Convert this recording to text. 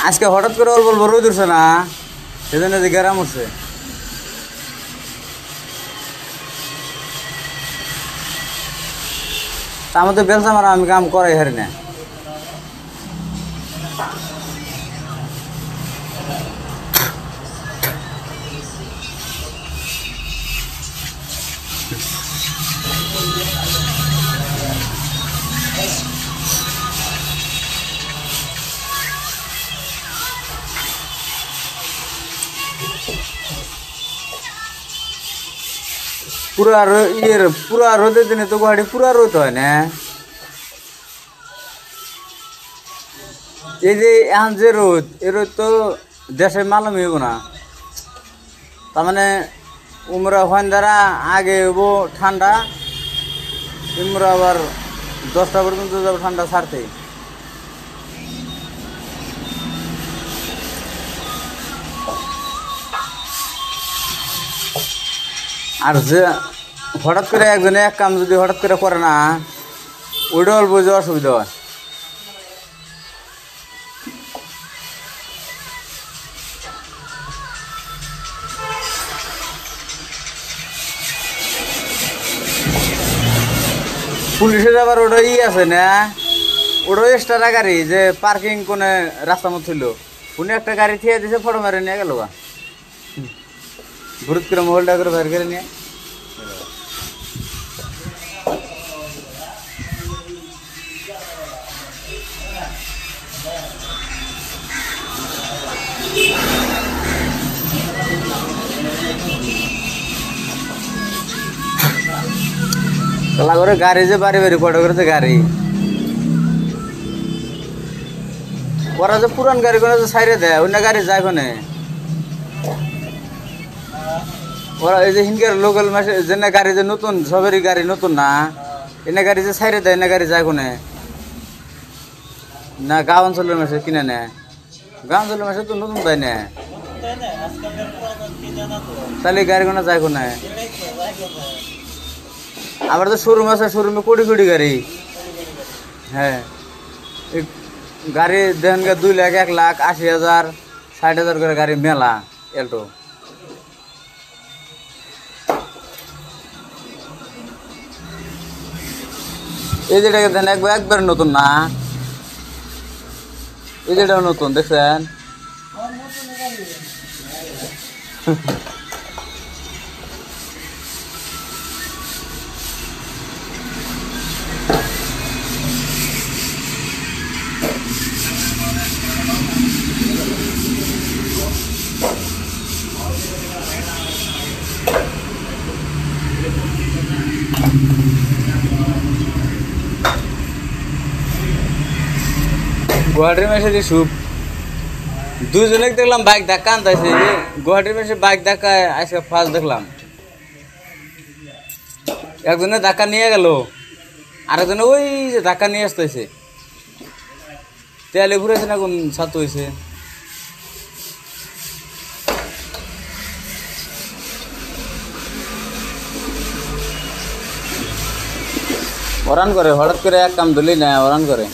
আজকে হঠাৎ করে অল্প অল্প রোদ উঠছে না, সেজন্য যে গরম উঠছে। তার মধ্যে বেলসা মারা আমি কাম করাই হারি না। পুরা রোদের দিনে তো গুয়াহাটি পুরা রোদ হয় না। এই যে এখন যে রোদ, এই রোদ তো দেশে মালুম হইব না। তার মানে উমরা ওখান দ্বারা আগে হইব ঠান্ডা, উমরা আবার 10টা পর্যন্ত যাবো ঠান্ডা ছাড়তে। আর যে হঠাৎ করে একজনে এক কাম যদি হঠাৎ করে করে না, ওইটা অল্প যে অসুবিধা হয়। পুলিশের আবার ওটা আছে না, ওটা এক্সট্রা গাড়ি যে পার্কিং কোনে রাস্তার মধ্যে ছিল, উনি একটা গাড়ি থিয়ে দিয়েছে, ফটো মারে নিয়ে গেল বা ভুরুত করে মোবাইলটা করে বের করে নিয়ে। তালা করে গাড়ি যে বাড়ি বাড়ি ফটো করেছে গাড়ি, ওরা যে পুরান গাড়ি কোনো যে সাইডে দেয়, অন্য গাড়ি যায় কোনে। ওরা এই যে হিনকার লোকাল মাসে যে গাড়ি যে নতুন, সবেরই গাড়ি নতুন না, এনে গাড়ি যে সাইডে দেয়, এনে গাড়ি যায় কোনে না। গাঁও অঞ্চলের মাসে কিনে নেয়, গাঁও অঞ্চলের মাসে তো নতুন দেয় না, তাহলে গাড়ি কোনো যায় কোনে। আবার তো শোরুম আছে, শোরুমে কোটি কোটি গাড়ি। হ্যাঁ, গাড়ি দেন 2 লাখ 1 লাখ 80,000 60,000 করে গাড়ি মেলা এল্টো। এই যেটাকে দেন একবার নতুন না, এই যেটাও নতুন দেখছেন। গুয়াহাটির মেসে যে সুপ, দুজনে দেখলাম বাইক ধাক্কা আনতেছে। গুয়াহাটির মেসে বাইক ধাক্কায় আজকে ফার্স্ট দেখলাম। একজনে ধাক্কা নিয়ে গেল, আরেকজনে ওই যে ধাক্কা নিয়ে আসতেছে। তেলে ঘুরেছে না কোন ছাত্র হয়েছে। ওরান করে হঠাৎ করে এক কাম ধরলেই না, ওরান করে।